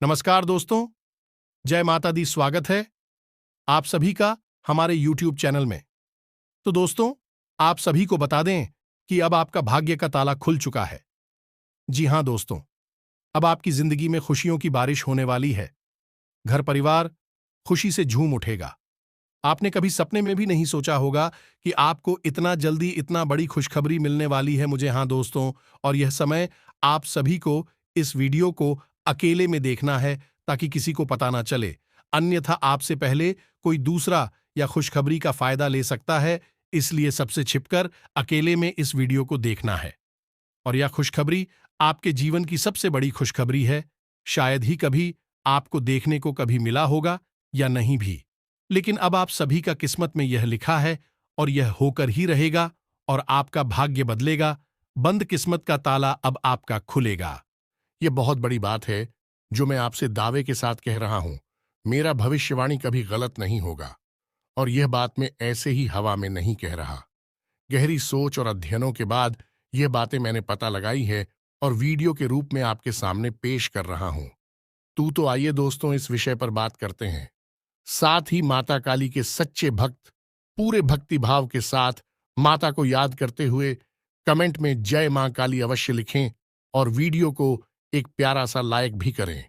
नमस्कार दोस्तों, जय माता दी। स्वागत है आप सभी का हमारे YouTube चैनल में। तो दोस्तों, आप सभी को बता दें कि अब आपका भाग्य का ताला खुल चुका है। जी हां दोस्तों, अब आपकी जिंदगी में खुशियों की बारिश होने वाली है। घर परिवार खुशी से झूम उठेगा। आपने कभी सपने में भी नहीं सोचा होगा कि आपको इतना जल्दी इतना बड़ी खुशखबरी मिलने वाली है। मुझे हाँ दोस्तों, और यह समय आप सभी को इस वीडियो को अकेले में देखना है ताकि किसी को पता ना चले। अन्यथा आपसे पहले कोई दूसरा या खुशखबरी का फायदा ले सकता है, इसलिए सबसे छिपकर अकेले में इस वीडियो को देखना है। और यह खुशखबरी आपके जीवन की सबसे बड़ी खुशखबरी है। शायद ही कभी आपको देखने को कभी मिला होगा या नहीं भी, लेकिन अब आप सभी का किस्मत में यह लिखा है और यह होकर ही रहेगा और आपका भाग्य बदलेगा। बंद किस्मत का ताला अब आपका खुलेगा। यह बहुत बड़ी बात है जो मैं आपसे दावे के साथ कह रहा हूं। मेरा भविष्यवाणी कभी गलत नहीं होगा और यह बात मैं ऐसे ही हवा में नहीं कह रहा। गहरी सोच और अध्ययनों के बाद यह बातें मैंने पता लगाई है और वीडियो के रूप में आपके सामने पेश कर रहा हूं। तो आइए दोस्तों, इस विषय पर बात करते हैं। साथ ही माता काली के सच्चे भक्त पूरे भक्ति भाव के साथ माता को याद करते हुए कमेंट में जय मां काली अवश्य लिखें और वीडियो को एक प्यारा सा लाइक भी करें।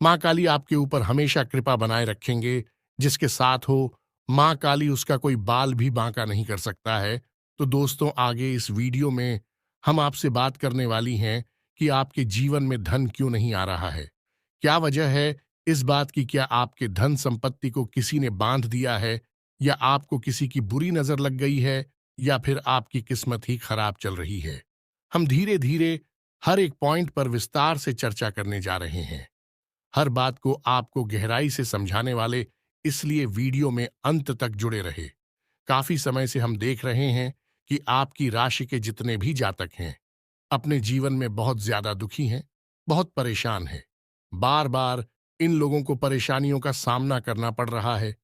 मां काली आपके ऊपर हमेशा कृपा बनाए रखेंगे। जिसके साथ हो मां काली, उसका कोई बाल भी बांका नहीं कर सकता है। तो दोस्तों, आगे इस वीडियो में हम आपसे बात करने वाली हैं कि आपके जीवन में धन क्यों नहीं आ रहा है। क्या वजह है इस बात की? क्या आपके धन संपत्ति को किसी ने बांध दिया है, या आपको किसी की बुरी नजर लग गई है, या फिर आपकी किस्मत ही खराब चल रही है? हम धीरे धीरे हर एक पॉइंट पर विस्तार से चर्चा करने जा रहे हैं। हर बात को आपको गहराई से समझाने वाले, इसलिए वीडियो में अंत तक जुड़े रहे। काफी समय से हम देख रहे हैं कि आपकी राशि के जितने भी जातक हैं अपने जीवन में बहुत ज्यादा दुखी हैं, बहुत परेशान हैं। बार बार इन लोगों को परेशानियों का सामना करना पड़ रहा है,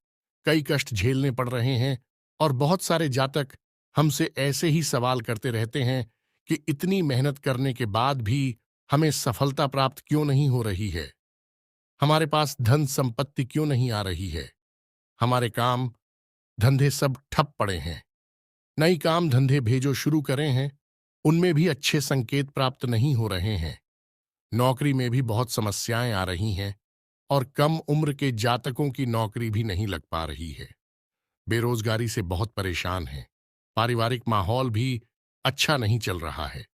कई कष्ट झेलने पड़ रहे हैं। और बहुत सारे जातक हमसे ऐसे ही सवाल करते रहते हैं कि इतनी मेहनत करने के बाद भी हमें सफलता प्राप्त क्यों नहीं हो रही है, हमारे पास धन संपत्ति क्यों नहीं आ रही है, हमारे काम धंधे सब ठप पड़े हैं। नई काम धंधे भेजो शुरू करें हैं, उनमें भी अच्छे संकेत प्राप्त नहीं हो रहे हैं। नौकरी में भी बहुत समस्याएं आ रही हैं और कम उम्र के जातकों की नौकरी भी नहीं लग पा रही है। बेरोजगारी से बहुत परेशान हैं। पारिवारिक माहौल भी अच्छा नहीं चल रहा है।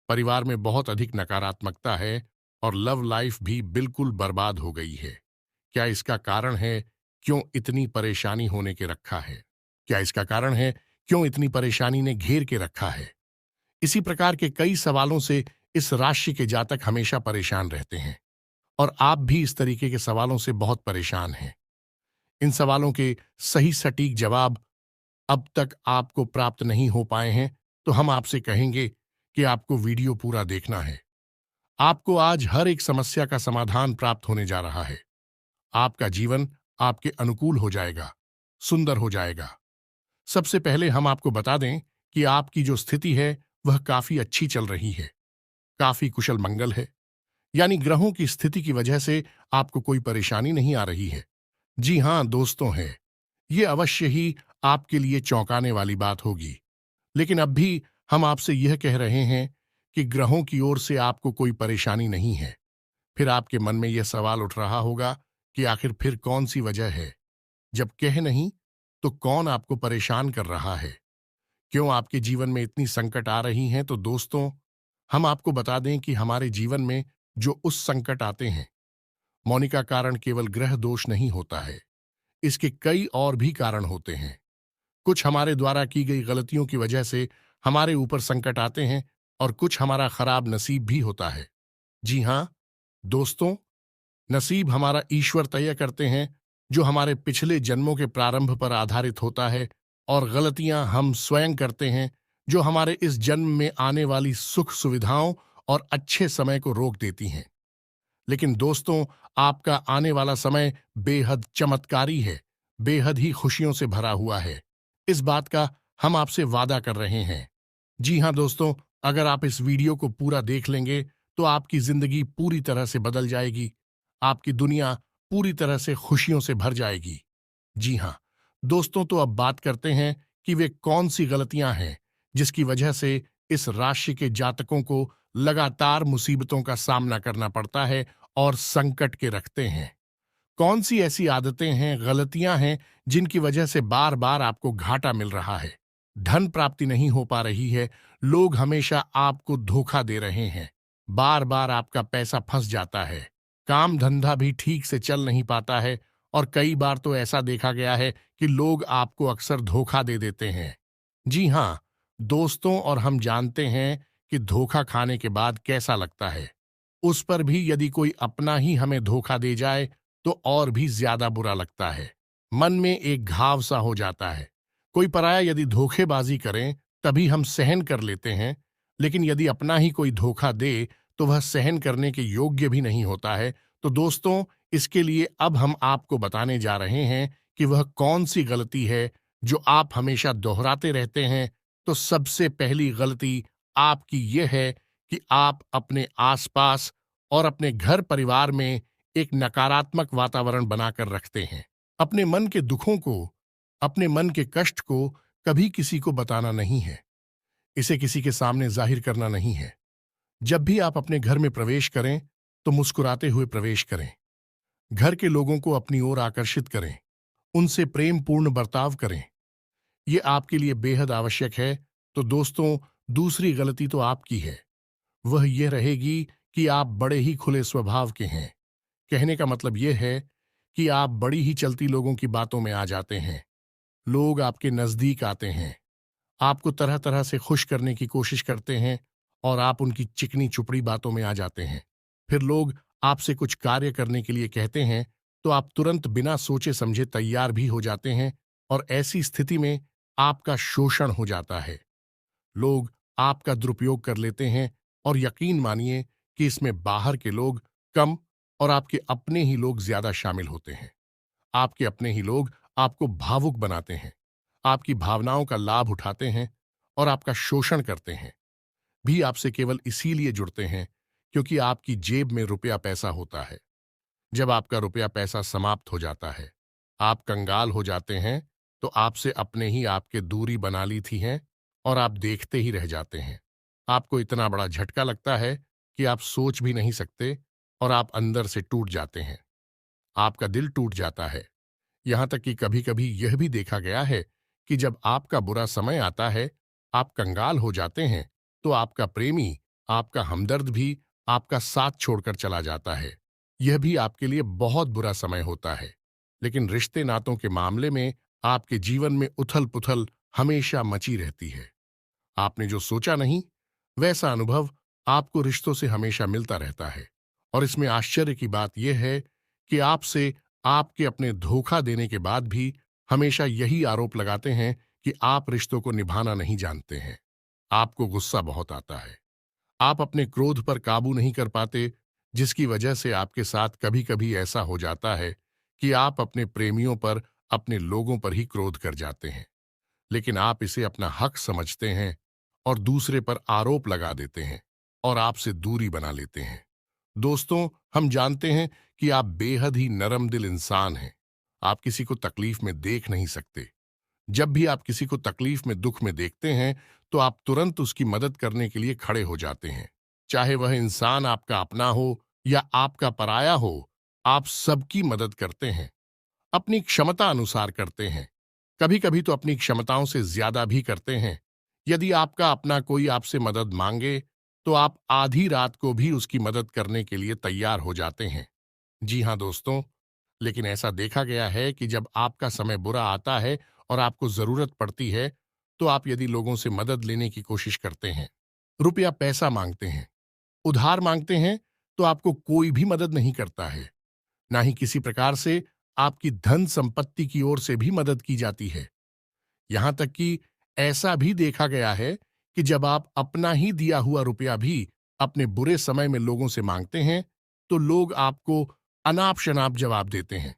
परिवार में बहुत अधिक नकारात्मकता है और लव लाइफ भी बिल्कुल बर्बाद हो गई है। क्या इसका कारण है क्यों इतनी परेशानी होने के रखा है? क्या इसका कारण है क्यों इतनी परेशानी ने घेर के रखा है? इसी प्रकार के कई सवालों से इस राशि के जातक हमेशा परेशान रहते हैं और आप भी इस तरीके के सवालों से बहुत परेशान हैं। इन सवालों के सही सटीक जवाब अब तक आपको प्राप्त नहीं हो पाए हैं, तो हम आपसे कहेंगे कि आपको वीडियो पूरा देखना है। आपको आज हर एक समस्या का समाधान प्राप्त होने जा रहा है। आपका जीवन आपके अनुकूल हो जाएगा, सुंदर हो जाएगा। सबसे पहले हम आपको बता दें कि आपकी जो स्थिति है वह काफी अच्छी चल रही है, काफी कुशल मंगल है। यानी ग्रहों की स्थिति की वजह से आपको कोई परेशानी नहीं आ रही है। जी हां दोस्तों, है ये अवश्य ही आपके लिए चौंकाने वाली बात होगी। लेकिन अब भी हम आपसे यह कह रहे हैं कि ग्रहों की ओर से आपको कोई परेशानी नहीं है। फिर आपके मन में यह सवाल उठ रहा होगा कि आखिर फिर कौन सी वजह है? जब कह नहीं तो कौन आपको परेशान कर रहा है? क्यों आपके जीवन में इतनी संकट आ रही हैं? तो दोस्तों, हम आपको बता दें कि हमारे जीवन में जो उस संकट आते हैं, मौनी का कारण केवल ग्रह दोष नहीं होता है। इसके कई और भी कारण होते हैं। कुछ हमारे द्वारा की गई गलतियों की वजह से हमारे ऊपर संकट आते हैं और कुछ हमारा खराब नसीब भी होता है। जी हां दोस्तों, नसीब हमारा ईश्वर तय करते हैं, जो हमारे पिछले जन्मों के प्रारंभ पर आधारित होता है, और गलतियां हम स्वयं करते हैं, जो हमारे इस जन्म में आने वाली सुख सुविधाओं और अच्छे समय को रोक देती हैं। लेकिन दोस्तों, आपका आने वाला समय बेहद चमत्कारी है, बेहद ही खुशियों से भरा हुआ है। इस बात का हम आपसे वादा कर रहे हैं। जी हां दोस्तों, अगर आप इस वीडियो को पूरा देख लेंगे तो आपकी जिंदगी पूरी तरह से बदल जाएगी। आपकी दुनिया पूरी तरह से खुशियों से भर जाएगी। जी हाँ दोस्तों, तो अब बात करते हैं कि वे कौन सी गलतियां हैं जिसकी वजह से इस राशि के जातकों को लगातार मुसीबतों का सामना करना पड़ता है और संकट के रखते हैं। कौन सी ऐसी आदतें हैं, गलतियां हैं जिनकी वजह से बार बार आपको घाटा मिल रहा है, धन प्राप्ति नहीं हो पा रही है, लोग हमेशा आपको धोखा दे रहे हैं, बार बार आपका पैसा फंस जाता है, काम धंधा भी ठीक से चल नहीं पाता है और कई बार तो ऐसा देखा गया है कि लोग आपको अक्सर धोखा दे देते हैं। जी हाँ दोस्तों, और हम जानते हैं कि धोखा खाने के बाद कैसा लगता है। उस पर भी यदि कोई अपना ही हमें धोखा दे जाए तो और भी ज्यादा बुरा लगता है, मन में एक घाव सा हो जाता है। कोई पराया यदि धोखेबाजी करें तभी हम सहन कर लेते हैं, लेकिन यदि अपना ही कोई धोखा दे तो वह सहन करने के योग्य भी नहीं होता है। तो दोस्तों, इसके लिए अब हम आपको बताने जा रहे हैं कि वह कौन सी गलती है जो आप हमेशा दोहराते रहते हैं। तो सबसे पहली गलती आपकी यह है कि आप अपने आसपास और अपने घर परिवार में एक नकारात्मक वातावरण बनाकर रखते हैं। अपने मन के दुखों को, अपने मन के कष्ट को कभी किसी को बताना नहीं है, इसे किसी के सामने जाहिर करना नहीं है। जब भी आप अपने घर में प्रवेश करें तो मुस्कुराते हुए प्रवेश करें, घर के लोगों को अपनी ओर आकर्षित करें, उनसे प्रेम पूर्ण बर्ताव करें। ये आपके लिए बेहद आवश्यक है। तो दोस्तों, दूसरी गलती तो आपकी है, वह यह रहेगी कि आप बड़े ही खुले स्वभाव के हैं। कहने का मतलब यह है कि आप बड़ी ही चलती लोगों की बातों में आ जाते हैं। लोग आपके नजदीक आते हैं, आपको तरह तरह से खुश करने की कोशिश करते हैं और आप उनकी चिकनी चुपड़ी बातों में आ जाते हैं। फिर लोग आपसे कुछ कार्य करने के लिए कहते हैं तो आप तुरंत बिना सोचे समझे तैयार भी हो जाते हैं और ऐसी स्थिति में आपका शोषण हो जाता है। लोग आपका दुरुपयोग कर लेते हैं और यकीन मानिए कि इसमें बाहर के लोग कम और आपके अपने ही लोग ज्यादा शामिल होते हैं। आपके अपने ही लोग आपको भावुक बनाते हैं, आपकी भावनाओं का लाभ उठाते हैं और आपका शोषण करते हैं। भी आपसे केवल इसीलिए जुड़ते हैं क्योंकि आपकी जेब में रुपया पैसा होता है। जब आपका रुपया पैसा समाप्त हो जाता है, आप कंगाल हो जाते हैं, तो आपसे अपने ही आपके दूरी बना ली थी हैं और आप देखते ही रह जाते हैं। आपको इतना बड़ा झटका लगता है कि आप सोच भी नहीं सकते और आप अंदर से टूट जाते हैं। आपका दिल टूट जाता है। यहां तक कि कभी कभी यह भी देखा गया है कि जब आपका बुरा समय आता है, आप कंगाल हो जाते हैं, तो आपका प्रेमी, आपका हमदर्द भी आपका साथ छोड़कर चला जाता है। यह भी आपके लिए बहुत बुरा समय होता है। लेकिन रिश्ते नातों के मामले में आपके जीवन में उथल पुथल हमेशा मची रहती है। आपने जो सोचा नहीं, वैसा अनुभव आपको रिश्तों से हमेशा मिलता रहता है। और इसमें आश्चर्य की बात यह है कि आपसे आपके अपने धोखा देने के बाद भी हमेशा यही आरोप लगाते हैं कि आप रिश्तों को निभाना नहीं जानते हैं। आपको गुस्सा बहुत आता है, आप अपने क्रोध पर काबू नहीं कर पाते, जिसकी वजह से आपके साथ कभी कभी ऐसा हो जाता है कि आप अपने प्रेमियों पर, अपने लोगों पर ही क्रोध कर जाते हैं। लेकिन आप इसे अपना हक समझते हैं और दूसरे पर आरोप लगा देते हैं और आपसे दूरी बना लेते हैं। दोस्तों, हम जानते हैं कि आप बेहद ही नरम दिल इंसान हैं। आप किसी को तकलीफ में देख नहीं सकते। जब भी आप किसी को तकलीफ में, दुख में देखते हैं तो आप तुरंत उसकी मदद करने के लिए खड़े हो जाते हैं। चाहे वह इंसान आपका अपना हो या आपका पराया हो, आप सबकी मदद करते हैं, अपनी क्षमता अनुसार करते हैं। कभी कभी तो अपनी क्षमताओं से ज्यादा भी करते हैं। यदि आपका अपना कोई आपसे मदद मांगे तो आप आधी रात को भी उसकी मदद करने के लिए तैयार हो जाते हैं। जी हाँ दोस्तों, लेकिन ऐसा देखा गया है कि जब आपका समय बुरा आता है और आपको जरूरत पड़ती है, तो आप यदि लोगों से मदद लेने की कोशिश करते हैं, रुपया पैसा मांगते हैं, उधार मांगते हैं, तो आपको कोई भी मदद नहीं करता है। ना ही किसी प्रकार से आपकी धन संपत्ति की ओर से भी मदद की जाती है। यहां तक कि ऐसा भी देखा गया है कि जब आप अपना ही दिया हुआ रुपया भी अपने बुरे समय में लोगों से मांगते हैं, तो लोग आपको अनाप शनाप जवाब देते हैं,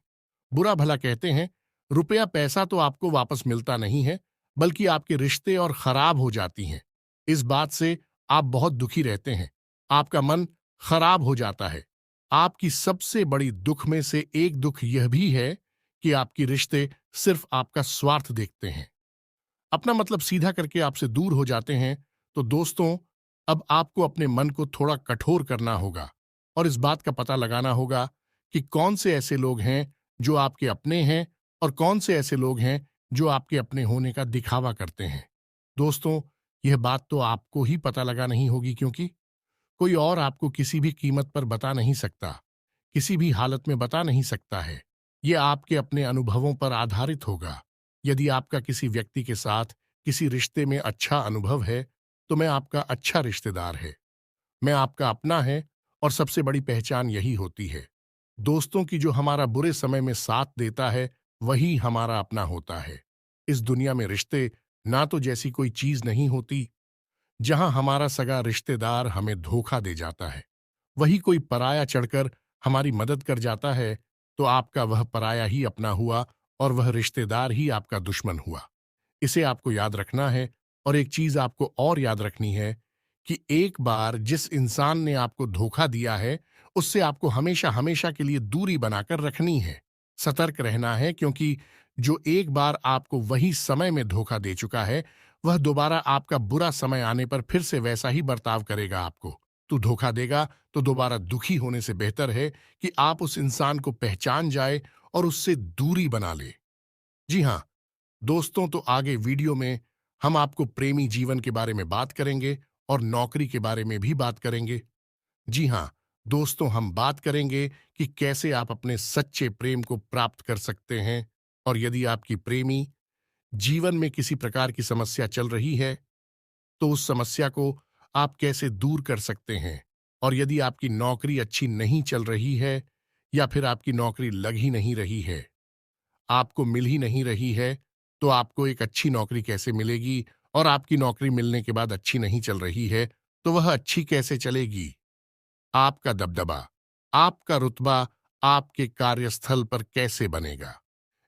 बुरा भला कहते हैं। रुपया पैसा तो आपको वापस मिलता नहीं है, बल्कि आपके रिश्ते और खराब हो जाती हैं। इस बात से आप बहुत दुखी रहते हैं, आपका मन खराब हो जाता है। आपकी सबसे बड़ी दुख में से एक दुख यह भी है कि आपकी रिश्ते सिर्फ आपका स्वार्थ देखते हैं, अपना मतलब सीधा करके आपसे दूर हो जाते हैं। तो दोस्तों, अब आपको अपने मन को थोड़ा कठोर करना होगा और इस बात का पता लगाना होगा कि कौन से ऐसे लोग हैं जो आपके अपने हैं और कौन से ऐसे लोग हैं जो आपके अपने होने का दिखावा करते हैं। दोस्तों, यह बात तो आपको ही पता लगा नहीं होगी, क्योंकि कोई और आपको किसी भी कीमत पर बता नहीं सकता, किसी भी हालत में बता नहीं सकता है। यह आपके अपने अनुभवों पर आधारित होगा। यदि आपका किसी व्यक्ति के साथ किसी रिश्ते में अच्छा अनुभव है, तो मैं आपका अच्छा रिश्तेदार है, मैं आपका अपना है, और सबसे बड़ी पहचान यही होती है। दोस्तों की जो हमारा बुरे समय में साथ देता है, वही हमारा अपना होता है। इस दुनिया में रिश्ते ना तो जैसी कोई चीज नहीं होती। जहां हमारा सगा रिश्तेदार हमें धोखा दे जाता है, वही कोई पराया चढ़कर हमारी मदद कर जाता है, तो आपका वह पराया ही अपना हुआ और वह रिश्तेदार ही आपका दुश्मन हुआ। इसे आपको याद रखना है। और एक चीज आपको और याद रखनी है कि एक बार जिस इंसान ने आपको धोखा दिया है, उससे आपको हमेशा हमेशा के लिए दूरी बनाकर रखनी है। सतर्क रहना है, क्योंकि जो एक बार आपको वही समय में धोखा दे चुका है, वह दोबारा आपका बुरा समय आने पर फिर से वैसा ही बर्ताव करेगा आपको। तू धोखा देगा तो दोबारा दुखी होने से बेहतर है कि आप उस इंसान को पहचान जाए और उससे दूरी बना ले। जी हाँ दोस्तों, तो आगे वीडियो में हम आपको प्रेमी जीवन के बारे में बात करेंगे और नौकरी के बारे में भी बात करेंगे। जी हाँ दोस्तों, हम बात करेंगे कि कैसे आप अपने सच्चे प्रेम को प्राप्त कर सकते हैं, और यदि आपकी प्रेमी जीवन में किसी प्रकार की समस्या चल रही है, तो उस समस्या को आप कैसे दूर कर सकते हैं। और यदि आपकी नौकरी अच्छी नहीं चल रही है, या फिर आपकी नौकरी लग ही नहीं रही है, आपको मिल ही नहीं रही है, तो आपको एक अच्छी नौकरी कैसे मिलेगी, और आपकी नौकरी मिलने के बाद अच्छी नहीं चल रही है, तो वह अच्छी कैसे चलेगी। आपका दबदबा, आपका रुतबा आपके कार्यस्थल पर कैसे बनेगा,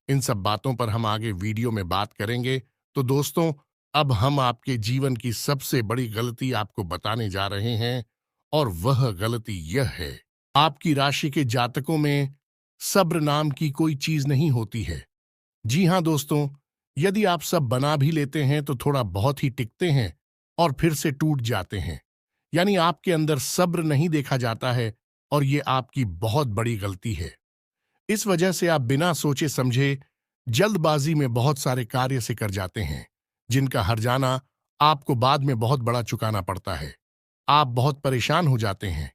इन सब बातों पर हम आगे वीडियो में बात करेंगे। तो दोस्तों, अब हम आपके जीवन की सबसे बड़ी गलती आपको बताने जा रहे हैं, और वह गलती यह है, आपकी राशि के जातकों में सब्र नाम की कोई चीज नहीं होती है। जी हां दोस्तों, यदि आप सब बना भी लेते हैं तो थोड़ा बहुत ही टिकते हैं और फिर से टूट जाते हैं। यानी आपके अंदर सब्र नहीं देखा जाता है, और ये आपकी बहुत बड़ी गलती है। इस वजह से आप बिना सोचे समझे जल्दबाजी में बहुत सारे कार्य से कर जाते हैं, जिनका हर्जाना आपको बाद में बहुत बड़ा चुकाना पड़ता है। आप बहुत परेशान हो जाते हैं।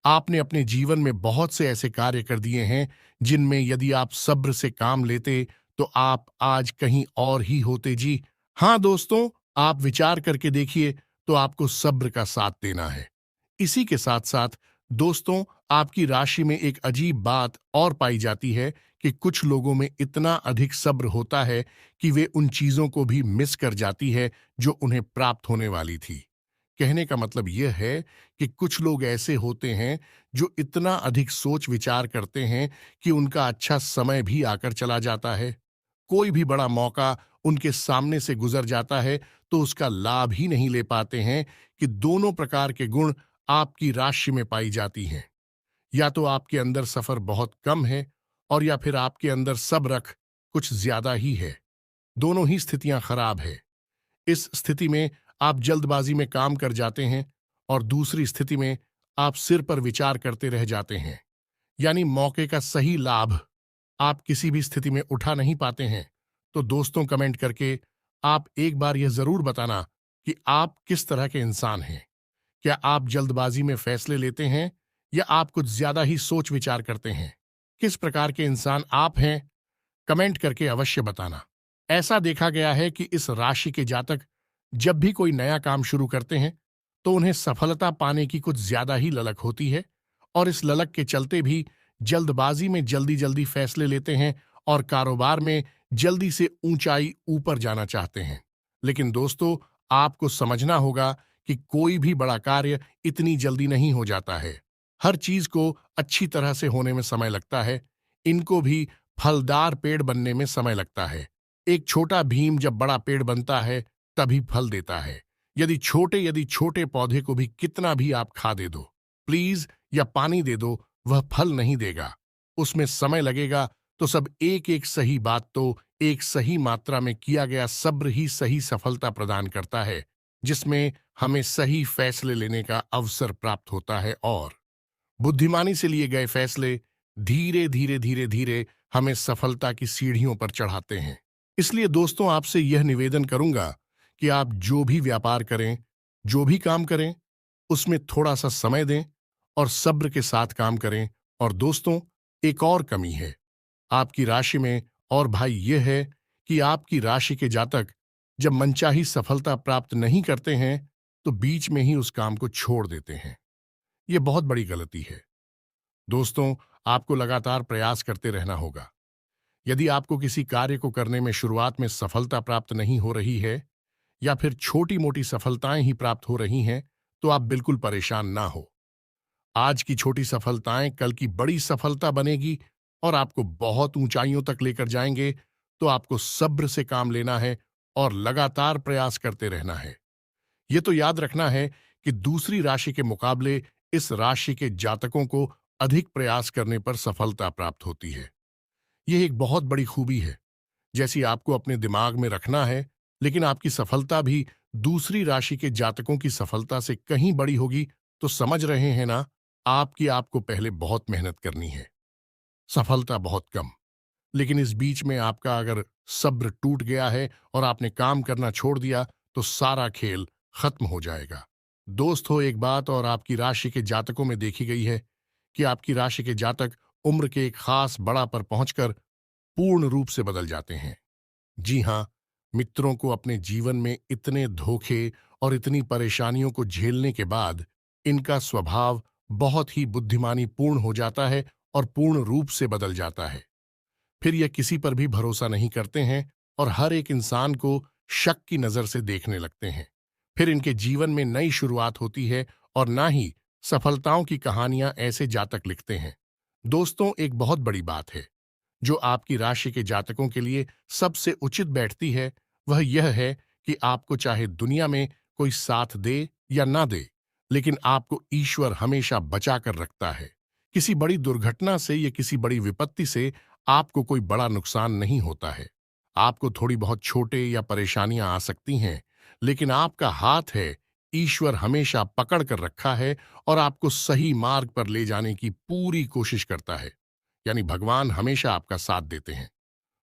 आपने अपने जीवन में बहुत से ऐसे कार्य कर दिए हैं जिनमें यदि आप सब्र से काम लेते, तो आप आज कहीं और ही होते। जी हां दोस्तों, आप विचार करके देखिए, तो आपको सब्र का साथ देना है। इसी के साथ साथ दोस्तों, आपकी राशि में एक अजीब बात और पाई जाती है कि कुछ लोगों में इतना अधिक सब्र होता है कि वे उन चीजों को भी मिस कर जाती है जो उन्हें प्राप्त होने वाली थी। कहने का मतलब यह है कि कुछ लोग ऐसे होते हैं जो इतना अधिक सोच विचार करते हैं कि उनका अच्छा समय भी आकर चला जाता है। कोई भी बड़ा मौका उनके सामने से गुजर जाता है, तो उसका लाभ ही नहीं ले पाते हैं कि दोनों प्रकार के गुण आपकी राशि में पाई जाती हैं। या तो आपके अंदर सफर बहुत कम है, और या फिर आपके अंदर सब्र कुछ ज्यादा ही है। दोनों ही स्थितियां खराब है। इस स्थिति में आप जल्दबाजी में काम कर जाते हैं, और दूसरी स्थिति में आप सिर पर विचार करते रह जाते हैं। यानी मौके का सही लाभ आप किसी भी स्थिति में उठा नहीं पाते हैं। तो दोस्तों, कमेंट करके आप एक बार यह जरूर बताना कि आप किस तरह के इंसान हैं। क्या आप जल्दबाजी में फैसले लेते हैं, या आप कुछ ज्यादा ही सोच विचार करते हैं? किस प्रकार के इंसान आप हैं, कमेंट करके अवश्य बताना। ऐसा देखा गया है कि इस राशि के जातक जब भी कोई नया काम शुरू करते हैं, तो उन्हें सफलता पाने की कुछ ज्यादा ही ललक होती है, और इस ललक के चलते भी जल्दबाजी में जल्दी जल्दी फैसले लेते हैं, और कारोबार में जल्दी से ऊंचाई ऊपर जाना चाहते हैं। लेकिन दोस्तों, आपको समझना होगा कि कोई भी बड़ा कार्य इतनी जल्दी नहीं हो जाता है। हर चीज को अच्छी तरह से होने में समय लगता है। इनको भी फलदार पेड़ बनने में समय लगता है। एक छोटा भीम जब बड़ा पेड़ बनता है, तभी फल देता है। यदि छोटे पौधे को भी कितना भी आप खा दे दो, प्लीज, या पानी दे दो, वह फल नहीं देगा। उसमें समय लगेगा, तो सब एक एक सही बात तो एक सही मात्रा में किया गया सब्र ही सही सफलता प्रदान करता है, जिसमें हमें सही फैसले लेने का अवसर प्राप्त होता है और बुद्धिमानी से लिए गए फैसले धीरे धीरे धीरे धीरे हमें सफलता की सीढ़ियों पर चढ़ाते हैं। इसलिए दोस्तों, आपसे यह निवेदन करूंगा कि आप जो भी व्यापार करें, जो भी काम करें, उसमें थोड़ा सा समय दें और सब्र के साथ काम करें। और दोस्तों, एक और कमी है आपकी राशि में, और भाई यह है कि आपकी राशि के जातक जब मनचाही सफलता प्राप्त नहीं करते हैं तो बीच में ही उस काम को छोड़ देते हैं। यह बहुत बड़ी गलती है। दोस्तों, आपको लगातार प्रयास करते रहना होगा। यदि आपको किसी कार्य को करने में शुरुआत में सफलता प्राप्त नहीं हो रही है या फिर छोटी मोटी सफलताएं ही प्राप्त हो रही हैं, तो आप बिल्कुल परेशान ना हो। आज की छोटी सफलताएं कल की बड़ी सफलता बनेगी और आपको बहुत ऊंचाइयों तक लेकर जाएंगे। तो आपको सब्र से काम लेना है और लगातार प्रयास करते रहना है। यह तो याद रखना है कि दूसरी राशि के मुकाबले इस राशि के जातकों को अधिक प्रयास करने पर सफलता प्राप्त होती है। यह एक बहुत बड़ी खूबी है, जैसी आपको अपने दिमाग में रखना है। लेकिन आपकी सफलता भी दूसरी राशि के जातकों की सफलता से कहीं बड़ी होगी। तो समझ रहे हैं ना, आपको पहले बहुत मेहनत करनी है, सफलता बहुत कम। लेकिन इस बीच में आपका अगर सब्र टूट गया है और आपने काम करना छोड़ दिया, तो सारा खेल खत्म हो जाएगा। दोस्त हो, एक बात और आपकी राशि के जातकों में देखी गई है कि आपकी राशि के जातक उम्र के एक खास बड़ा पर पहुंचकर पूर्ण रूप से बदल जाते हैं। जी हां, मित्रों को अपने जीवन में इतने धोखे और इतनी परेशानियों को झेलने के बाद इनका स्वभाव बहुत ही बुद्धिमानी पूर्ण हो जाता है और पूर्ण रूप से बदल जाता है। फिर यह किसी पर भी भरोसा नहीं करते हैं और हर एक इंसान को शक की नजर से देखने लगते हैं। फिर इनके जीवन में नई शुरुआत होती है और ना ही सफलताओं की कहानियां ऐसे जातक लिखते हैं। दोस्तों, एक बहुत बड़ी बात है जो आपकी राशि के जातकों के लिए सबसे उचित बैठती है, वह यह है कि आपको चाहे दुनिया में कोई साथ दे या ना दे, लेकिन आपको ईश्वर हमेशा बचा कर रखता है। किसी बड़ी दुर्घटना से या किसी बड़ी विपत्ति से आपको कोई बड़ा नुकसान नहीं होता है। आपको थोड़ी बहुत छोटे या परेशानियां आ सकती हैं, लेकिन आपका हाथ है, ईश्वर हमेशा पकड़ कर रखा है और आपको सही मार्ग पर ले जाने की पूरी कोशिश करता है। यानी भगवान हमेशा आपका साथ देते हैं।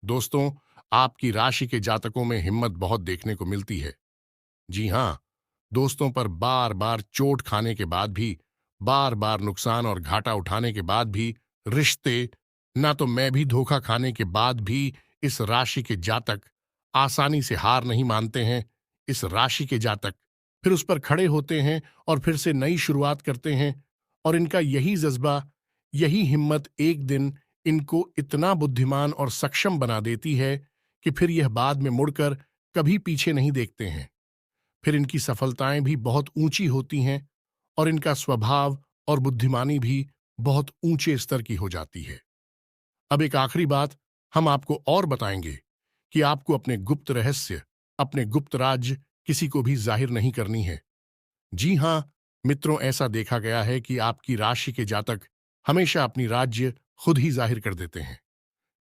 दोस्तों, आपकी राशि के जातकों में हिम्मत बहुत देखने को मिलती है। जी हां, दोस्तों पर बार बार चोट खाने के बाद भी, बार बार नुकसान और घाटा उठाने के बाद भी, रिश्ते ना तो मैं भी धोखा खाने के बाद भी इस राशि के जातक आसानी से हार नहीं मानते हैं। इस राशि के जातक फिर उस पर खड़े होते हैं और फिर से नई शुरुआत करते हैं। और इनका यही जज्बा, यही हिम्मत एक दिन इनको इतना बुद्धिमान और सक्षम बना देती है कि फिर यह बाद में मुड़कर कभी पीछे नहीं देखते हैं। फिर इनकी सफलताएं भी बहुत ऊंची होती हैं और इनका स्वभाव और बुद्धिमानी भी बहुत ऊंचे स्तर की हो जाती है। अब एक आखिरी बात हम आपको और बताएंगे कि आपको अपने गुप्त रहस्य, अपने गुप्त राज किसी को भी जाहिर नहीं करनी है। जी हां, मित्रों, ऐसा देखा गया है कि आपकी राशि के जातक हमेशा अपनी राज्य खुद ही जाहिर कर देते हैं।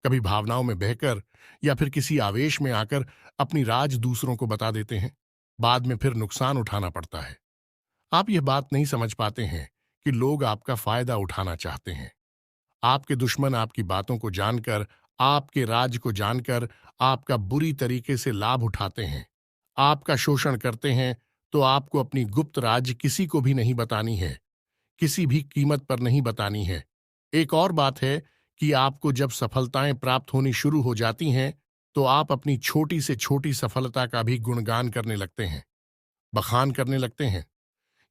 कभी भावनाओं में बहकर या फिर किसी आवेश में आकर अपनी राज दूसरों को बता देते हैं। बाद में फिर नुकसान उठाना पड़ता है। आप यह बात नहीं समझ पाते हैं कि लोग आपका फायदा उठाना चाहते हैं। आपके दुश्मन आपकी बातों को जानकर, आपके राज को जानकर आपका बुरी तरीके से लाभ उठाते हैं, आपका शोषण करते हैं। तो आपको अपनी गुप्त राज किसी को भी नहीं बतानी है, किसी भी कीमत पर नहीं बतानी है। एक और बात है कि आपको जब सफलताएं प्राप्त होनी शुरू हो जाती हैं, तो आप अपनी छोटी से छोटी सफलता का भी गुणगान करने लगते हैं, बखान करने लगते हैं।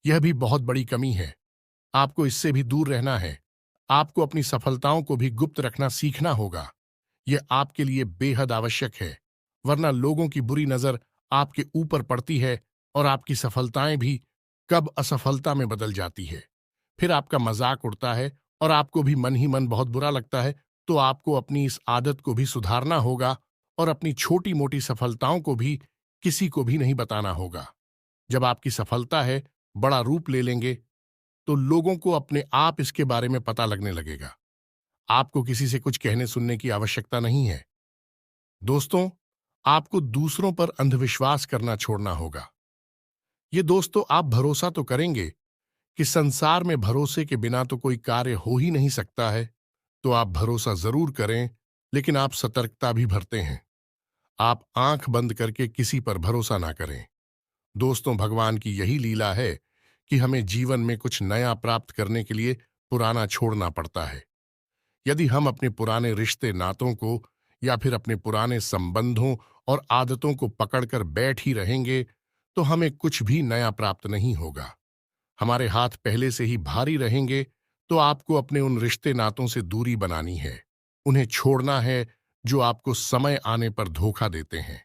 यह भी बहुत बड़ी कमी है। आपको इससे भी दूर रहना है। आपको अपनी सफलताओं को भी गुप्त रखना सीखना होगा। यह आपके लिए बेहद आवश्यक है, वरना लोगों की बुरी नजर आपके ऊपर पड़ती है और आपकी सफलताएं भी कब असफलता में बदल जाती है। फिर आपका मजाक उड़ता है और आपको भी मन ही मन बहुत बुरा लगता है। तो आपको अपनी इस आदत को भी सुधारना होगा और अपनी छोटी मोटी सफलताओं को भी किसी को भी नहीं बताना होगा। जब आपकी सफलता है बड़ा रूप ले लेंगे, तो लोगों को अपने आप इसके बारे में पता लगने लगेगा। आपको किसी से कुछ कहने सुनने की आवश्यकता नहीं है। दोस्तों, आपको दूसरों पर अंधविश्वास करना छोड़ना होगा। ये दोस्तों, आप भरोसा तो करेंगे कि संसार में भरोसे के बिना तो कोई कार्य हो ही नहीं सकता है, तो आप भरोसा जरूर करें, लेकिन आप सतर्कता भी बरतें हैं। आप आंख बंद करके किसी पर भरोसा ना करें। दोस्तों, भगवान की यही लीला है कि हमें जीवन में कुछ नया प्राप्त करने के लिए पुराना छोड़ना पड़ता है। यदि हम अपने पुराने रिश्ते नातों को या फिर अपने पुराने संबंधों और आदतों को पकड़कर बैठ ही रहेंगे, तो हमें कुछ भी नया प्राप्त नहीं होगा। हमारे हाथ पहले से ही भारी रहेंगे, तो आपको अपने उन रिश्ते नातों से दूरी बनानी है। उन्हें छोड़ना है जो आपको समय आने पर धोखा देते हैं,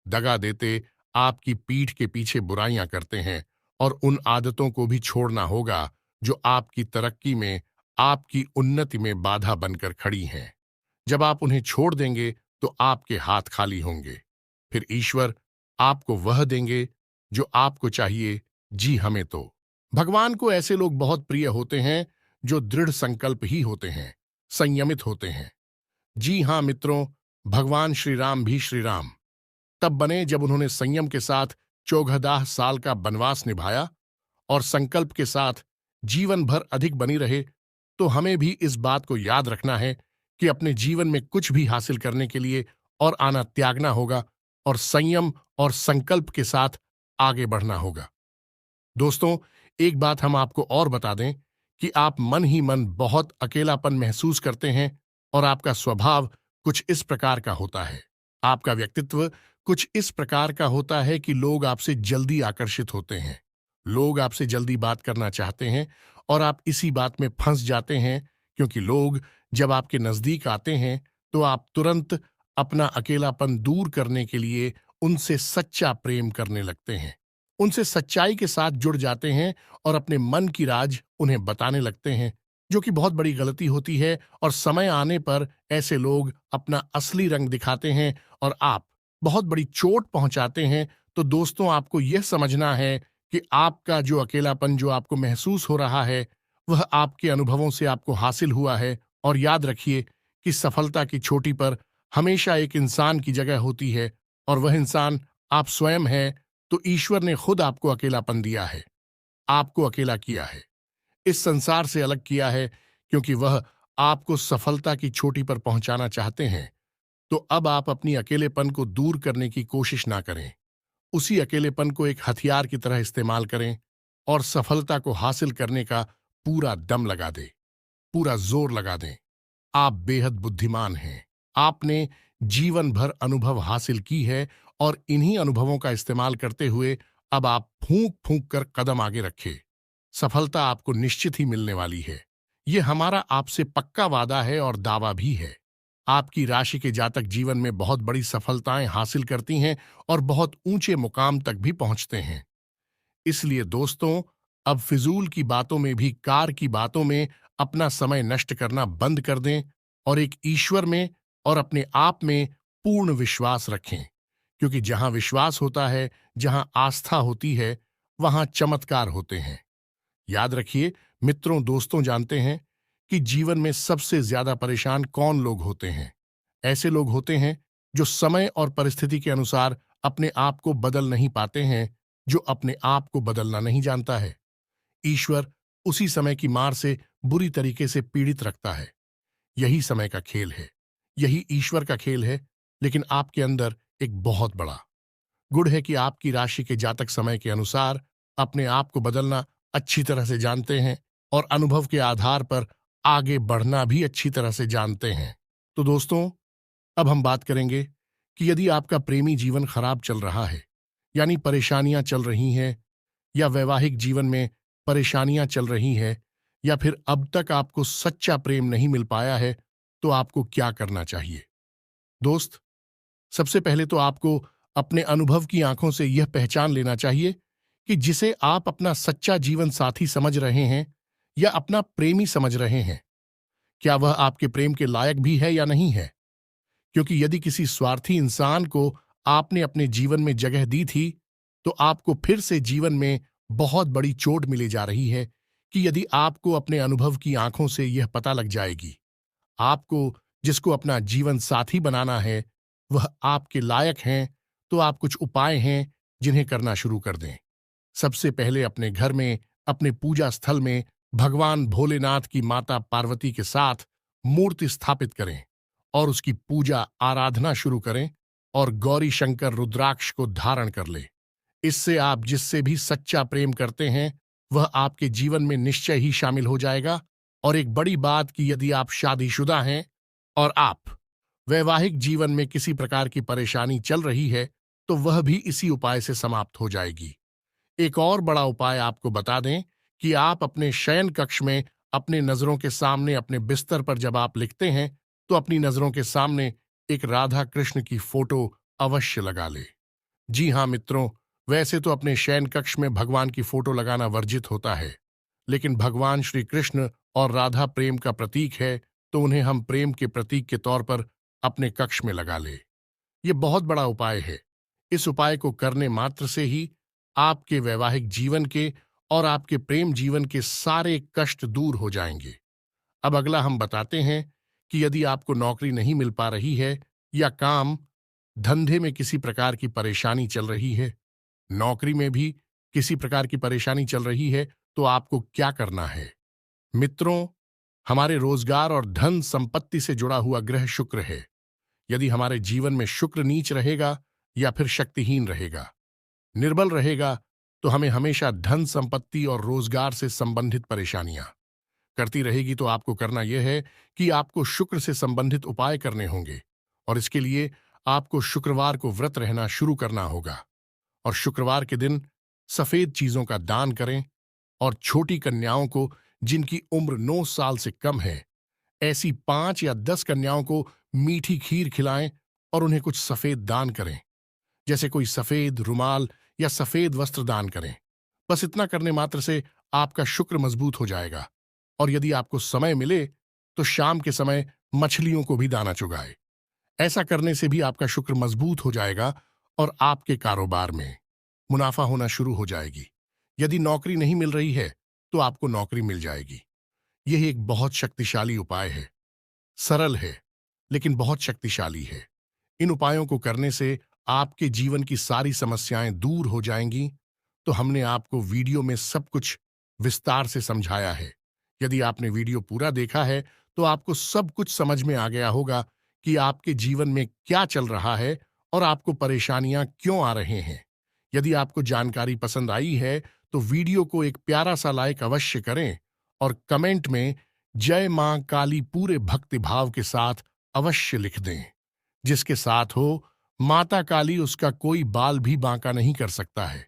दगा देते, आपकी पीठ के पीछे बुराइयां करते हैं। और उन आदतों को भी छोड़ना होगा जो आपकी तरक्की में, आपकी उन्नति में बाधा बनकर खड़ी हैं। जब आप उन्हें छोड़ देंगे तो आपके हाथ खाली होंगे। फिर ईश्वर आपको वह देंगे जो आपको चाहिए। जी, हमें तो भगवान को ऐसे लोग बहुत प्रिय होते हैं जो दृढ़ संकल्प ही होते हैं, संयमित होते हैं। जी हां मित्रों, भगवान श्री राम भी श्री राम तब बने जब उन्होंने संयम के साथ 14 साल का वनवास निभाया और संकल्प के साथ जीवन भर अधिक बनी रहे। तो हमें भी इस बात को याद रखना है कि अपने जीवन में कुछ भी हासिल करने के लिए और आना त्यागना होगा और संयम और संकल्प के साथ आगे बढ़ना होगा। दोस्तों, एक बात हम आपको और बता दें कि आप मन ही मन बहुत अकेलापन महसूस करते हैं और आपका स्वभाव कुछ इस प्रकार का होता है। आपका व्यक्तित्व कुछ इस प्रकार का होता है कि लोग आपसे जल्दी आकर्षित होते हैं। लोग आपसे जल्दी बात करना चाहते हैं और आप इसी बात में फंस जाते हैं, क्योंकि लोग जब आपके नजदीक आते हैं तो आप तुरंत अपना अकेलापन दूर करने के लिए उनसे सच्चा प्रेम करने लगते हैं, उनसे सच्चाई के साथ जुड़ जाते हैं और अपने मन की राज उन्हें बताने लगते हैं, जो कि बहुत बड़ी गलती होती है। और समय आने पर ऐसे लोग अपना असली रंग दिखाते हैं और आप बहुत बड़ी चोट पहुंचाते हैं। तो दोस्तों, आपको यह समझना है कि आपका जो अकेलापन जो आपको महसूस हो रहा है, वह आपके अनुभवों से आपको हासिल हुआ है। और याद रखिए कि सफलता की चोटी पर हमेशा एक इंसान की जगह होती है, और वह इंसान आप स्वयं हैं। तो ईश्वर ने खुद आपको अकेलापन दिया है, आपको अकेला किया है, इस संसार से अलग किया है, क्योंकि वह आपको सफलता की चोटी पर पहुंचाना चाहते हैं। तो अब आप अपनी अकेलेपन को दूर करने की कोशिश ना करें, उसी अकेलेपन को एक हथियार की तरह इस्तेमाल करें और सफलता को हासिल करने का पूरा दम लगा दें, पूरा जोर लगा दें। आप बेहद बुद्धिमान हैं। आपने जीवन भर अनुभव हासिल की है और इन्हीं अनुभवों का इस्तेमाल करते हुए अब आप फूंक फूंक कर कदम आगे रखें। सफलता आपको निश्चित ही मिलने वाली है। ये हमारा आपसे पक्का वादा है और दावा भी है। आपकी राशि के जातक जीवन में बहुत बड़ी सफलताएं हासिल करती हैं और बहुत ऊंचे मुकाम तक भी पहुंचते हैं। इसलिए दोस्तों, अब फिजूल की बातों में भी, कार की बातों में अपना समय नष्ट करना बंद कर दें और एक ईश्वर में और अपने आप में पूर्ण विश्वास रखें, क्योंकि जहां विश्वास होता है, जहां आस्था होती है, वहां चमत्कार होते हैं। याद रखिए मित्रों, दोस्तों, जानते हैं कि जीवन में सबसे ज्यादा परेशान कौन लोग होते हैं? ऐसे लोग होते हैं जो समय और परिस्थिति के अनुसार अपने आप को बदल नहीं पाते हैं, जो अपने आप को बदलना नहीं जानता है। ईश्वर उसी समय की मार से बुरी तरीके से पीड़ित रखता है। यही समय का खेल है, यही ईश्वर का खेल है। लेकिन आपके अंदर एक बहुत बड़ा गुण है कि आपकी राशि के जातक समय के अनुसार अपने आप को बदलना अच्छी तरह से जानते हैं और अनुभव के आधार पर आगे बढ़ना भी अच्छी तरह से जानते हैं। तो दोस्तों, अब हम बात करेंगे कि यदि आपका प्रेमी जीवन खराब चल रहा है, यानी परेशानियां चल रही हैं, या वैवाहिक जीवन में परेशानियां चल रही हैं, या फिर अब तक आपको सच्चा प्रेम नहीं मिल पाया है, तो आपको क्या करना चाहिए? दोस्त, सबसे पहले तो आपको अपने अनुभव की आंखों से यह पहचान लेना चाहिए कि जिसे आप अपना सच्चा जीवन साथी समझ रहे हैं या अपना प्रेमी समझ रहे हैं, क्या वह आपके प्रेम के लायक भी है या नहीं है। क्योंकि यदि किसी स्वार्थी इंसान को आपने अपने जीवन में जगह दी थी, तो आपको फिर से जीवन में बहुत बड़ी चोट मिले जा रही है, कि यदि आपको अपने अनुभव की आंखों से यह पता लग जाएगी, आपको जिसको अपना जीवन साथी बनाना है, वह आपके लायक हैं, तो आप कुछ उपाय हैं जिन्हें करना शुरू कर दें। सबसे पहले अपने घर में, अपने पूजा स्थल में भगवान भोलेनाथ की माता पार्वती के साथ मूर्ति स्थापित करें और उसकी पूजा आराधना शुरू करें और गौरी शंकर रुद्राक्ष को धारण कर ले। इससे आप जिससे भी सच्चा प्रेम करते हैं, वह आपके जीवन में निश्चय ही शामिल हो जाएगा। और एक बड़ी बात कि यदि आप शादीशुदा हैं और आप वैवाहिक जीवन में किसी प्रकार की परेशानी चल रही है, तो वह भी इसी उपाय से समाप्त हो जाएगी। एक और बड़ा उपाय आपको बता दें कि आप अपने शयन कक्ष में अपने नजरों के सामने अपने बिस्तर पर जब आप लिखते हैं, तो अपनी नजरों के सामने एक राधा कृष्ण की फोटो अवश्य लगा ले। जी हाँ मित्रों, वैसे तो अपने शयन कक्ष में भगवान की फोटो लगाना वर्जित होता है, लेकिन भगवान श्री कृष्ण और राधा प्रेम का प्रतीक है, तो उन्हें हम प्रेम के प्रतीक के तौर पर अपने कक्ष में लगा ले। ये बहुत बड़ा उपाय है। इस उपाय को करने मात्र से ही आपके वैवाहिक जीवन के और आपके प्रेम जीवन के सारे कष्ट दूर हो जाएंगे। अब अगला हम बताते हैं कि यदि आपको नौकरी नहीं मिल पा रही है या काम धंधे में किसी प्रकार की परेशानी चल रही है, नौकरी में भी किसी प्रकार की परेशानी चल रही है, तो आपको क्या करना है? मित्रों, हमारे रोजगार और धन संपत्ति से जुड़ा हुआ ग्रह शुक्र है। यदि हमारे जीवन में शुक्र नीच रहेगा या फिर शक्तिहीन रहेगा, निर्बल रहेगा, तो हमें हमेशा धन संपत्ति और रोजगार से संबंधित परेशानियां करती रहेगी। तो आपको करना यह है कि आपको शुक्र से संबंधित उपाय करने होंगे, और इसके लिए आपको शुक्रवार को व्रत रहना शुरू करना होगा। और शुक्रवार के दिन सफेद चीजों का दान करें और छोटी कन्याओं को जिनकी उम्र 9 साल से कम है, ऐसी 5 या 10 कन्याओं को मीठी खीर खिलाएं और उन्हें कुछ सफेद दान करें, जैसे कोई सफेद रुमाल या सफेद वस्त्र दान करें। बस इतना करने मात्र से आपका शुक्र मजबूत हो जाएगा। और यदि आपको समय मिले तो शाम के समय मछलियों को भी दाना चुगाए। ऐसा करने से भी आपका शुक्र मजबूत हो जाएगा और आपके कारोबार में मुनाफा होना शुरू हो जाएगी। यदि नौकरी नहीं मिल रही है, तो आपको नौकरी मिल जाएगी। यह एक बहुत शक्तिशाली उपाय है, सरल है, लेकिन बहुत शक्तिशाली है। इन उपायों को करने से आपके जीवन की सारी समस्याएं दूर हो जाएंगी। तो हमने आपको वीडियो में सब कुछ विस्तार से समझाया है। यदि आपने वीडियो पूरा देखा है, तो आपको सब कुछ समझ में आ गया होगा कि आपके जीवन में क्या चल रहा है और आपको परेशानियां क्यों आ रहे हैं। यदि आपको जानकारी पसंद आई है, तो वीडियो को एक प्यारा सा लाइक अवश्य करें और कमेंट में जय मां काली पूरे भक्ति भाव के साथ अवश्य लिख दें। जिसके साथ हो माता काली, उसका कोई बाल भी बांका नहीं कर सकता है।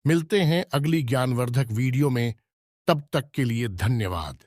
मिलते हैं अगली ज्ञानवर्धक वीडियो में। तब तक के लिए धन्यवाद।